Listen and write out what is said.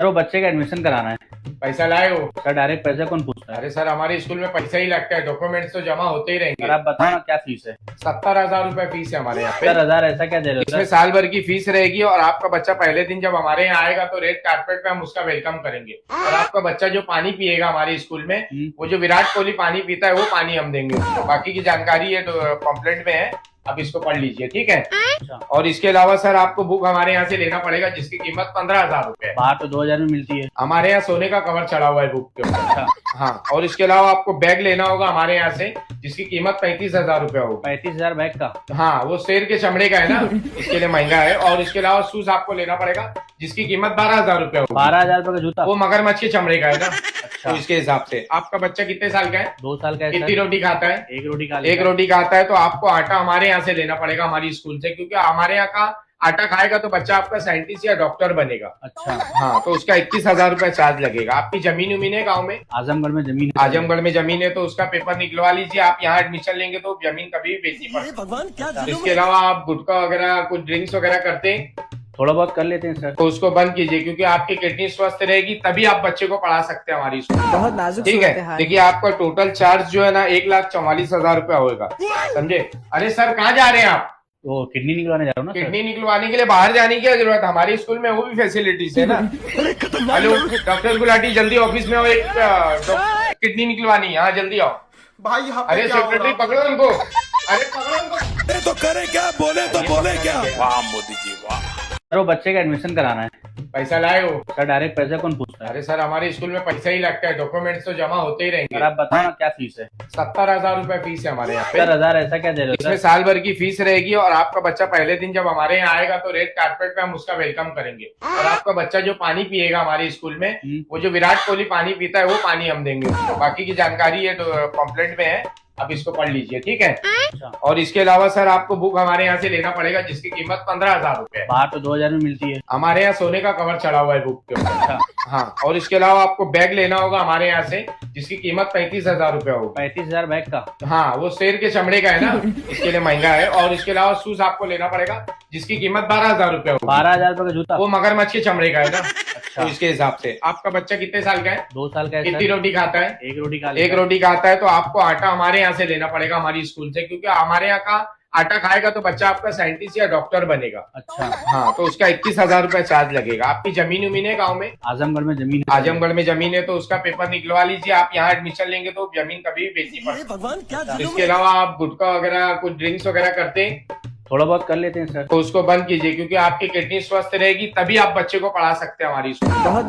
Sir वो बच्चे का एडमिशन कराना है। पैसा लाए हो? सर डायरेक्ट पैसे कौन पूछता है? अरे सर, हमारे स्कूल में पैसा ही लगता है, डॉक्यूमेंट्स तो जमा होते ही सर रहेंगे। आप बताओ ना क्या फीस है? 70,000 रुपए फीस है हमारे यहाँ पे। 70,000 ऐसा क्या दे रहे हो इसमें सर? साल भर की फीस रहेगी और आपका बच्चा पहले दिन जब हमारे यहाँ आएगा तो रेड कारपेट पे हम उसका वेलकम करेंगे। और आपका बच्चा जो पानी पिएगा हमारे स्कूल में, वो जो विराट कोहली पानी पीता है वो पानी हम देंगे उसको। बाकी की जानकारी ये पॉम्पलेट में है, आप इसको पढ़ लीजिए, ठीक है। अच्छा। और इसके अलावा सर आपको बुक हमारे यहाँ से लेना पड़ेगा जिसकी कीमत 15,000 रुपए है। बाहर तो 2,000 में मिलती है। हमारे यहाँ सोने का कवर चढ़ा हुआ है बुक के ऊपर। अच्छा। हाँ, और इसके अलावा आपको बैग लेना होगा हमारे यहाँ से जिसकी कीमत 35,000 रुपए होगी। 35,000 बैग का? हाँ, वो शेर के चमड़े का है ना, इसके लिए महंगा है। और इसके अलावा शूज आपको लेना पड़ेगा जिसकी कीमत 12,000 रुपए होगी। 12,000 रुपए का जूता? वो मगरमच्छ के चमड़े का है ना। अच्छा। तो इसके हिसाब से आपका बच्चा कितने साल का है? 2 साल का है कितनी सर। रोटी खाता है? एक रोटी खा एक लेगा। रोटी खाता है। तो आपको आटा हमारे यहाँ से लेना पड़ेगा, हमारी स्कूल से, क्योंकि हमारे यहाँ का आटा खाएगा तो बच्चा आपका साइंटिस्ट या डॉक्टर बनेगा। अच्छा। हाँ, तो उसका 21,000 रुपए चार्ज लगेगा। आपकी जमीन उमीन है गाँव में? आजमगढ़ में जमीन है। आजमगढ़ में जमीन है तो उसका पेपर निकलवा लीजिए। आप यहाँ एडमिशन लेंगे तो जमीन कभी भी बेचनी पड़ेगी। भगवान क्या तो इसके अलावा आप गुटखा वगैरह कुछ ड्रिंक्स वगैरह करते हैं थोड़ा बहुत कर लेते हैं सर। तो उसको बंद कीजिए, क्योंकि आपकी किडनी स्वस्थ रहेगी तभी आप बच्चे को पढ़ा सकते हैं हमारी स्कूल। बहुत नाजुक ठीक सूरत है, हाल। देखिए आपका टोटल चार्ज जो है ना 1,44,000 रुपया होगा, समझे। अरे सर, कहाँ जा रहे हैं आप? वो किडनी निकलवाने जा रहा हूँ ना सर। किडनी निकलवाने के लिए बाहर जाने की क्या जरूरत है, हमारे स्कूल में वो भी फैसिलिटीज है ना। हेलो डॉक्टर गुलाटी, जल्दी ऑफिस में आओ, एक किडनी निकलवानी है। हाँ जल्दी आओ भाई यहाँ पे अरे क्या हो सेक्रेटरी रहा? पकड़ो उनको, अरे पकड़ो उनको। तो करे क्या, बोले तो बोले क्या। वाह मोदी जी वाह। सर वो बच्चे का एडमिशन कराना है। पैसा लाए हो? सर डायरेक्ट पैसे कौन पूछता है? अरे सर, हमारे स्कूल में पैसा ही लगता है, डॉक्यूमेंट्स तो जमा होते ही सर रहेंगे। आप बताओ ना क्या फीस है? 70,000 रुपए फीस है हमारे यहाँ पे। 70,000 ऐसा क्या दे रहे हो इसमें सर? साल भर की फीस रहेगी और आपका बच्चा पहले दिन जब हमारे यहाँ आएगा तो रेड कारपेट पे हम उसका वेलकम करेंगे। और आपका बच्चा जो पानी पिएगा हमारे स्कूल में, वो जो विराट कोहली पानी पीता है वो पानी हम देंगे उसको। बाकी की जानकारी ये पॉम्पलेट में है, आप इसको पढ़ लीजिए, ठीक है। अच्छा। और इसके अलावा सर आपको बुक हमारे यहाँ से लेना पड़ेगा जिसकी कीमत 15,000 रुपए है। बाहर तो 2,000 में मिलती है। हमारे यहाँ सोने का कवर चढ़ा हुआ है बुक के ऊपर। अच्छा। हाँ, और इसके अलावा आपको बैग लेना होगा हमारे यहाँ से जिसकी कीमत 35,000 रुपए होगी। 35,000 बैग का? हाँ, वो शेर के चमड़े का है ना, इसके लिए महंगा है। और इसके अलावा शूज आपको लेना पड़ेगा जिसकी कीमत 12,000 रुपए होगी। 12,000 रुपए का जूता? वो मगरमच्छ के चमड़े का है ना। अच्छा। तो इसके हिसाब से आपका बच्चा कितने साल का है? 2 साल का है कितनी सर। रोटी खाता है? एक रोटी खा एक लेगा। रोटी खाता है। तो आपको आटा हमारे यहाँ से लेना पड़ेगा, हमारी स्कूल से, क्योंकि हमारे यहाँ का आटा खाएगा तो बच्चा आपका साइंटिस्ट या डॉक्टर बनेगा। अच्छा। हाँ, तो उसका 21,000 रुपए चार्ज लगेगा। आपकी जमीन उमीन है गाँव में? आजमगढ़ में जमीन है। आजमगढ़ में जमीन है तो उसका पेपर निकलवा लीजिए। आप यहाँ एडमिशन लेंगे तो जमीन कभी भी बेचनी पड़ेगी। भगवान क्या तो इसके अलावा आप गुटखा वगैरह कुछ ड्रिंक्स वगैरह करते हैं थोड़ा बहुत कर लेते हैं सर। तो उसको बंद कीजिए, क्योंकि आपकी किडनी स्वस्थ रहेगी तभी आप बच्चे को पढ़ा सकते हैं हमारी स्कूल। बहुत